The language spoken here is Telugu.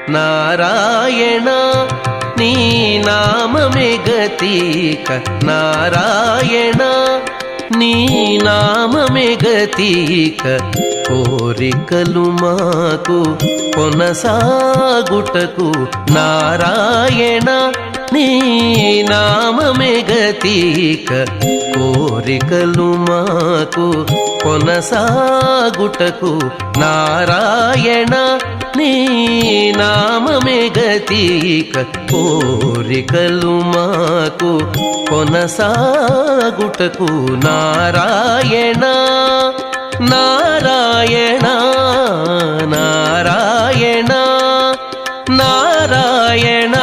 నారాయణ నీ నామమే గతిక నారాయణ నీ నామమే గతిక కోరికలు మాకు కొనసాగుటకు నారాయణ నీ నామమే గతిక కోరికలు మాకు కొనసాగుటకు నారాయణ నీ నామమే గతిక కోరికలు మాకు కొనసాగుటకు నారాయణ నారాయణ నారాయణ నారాయణ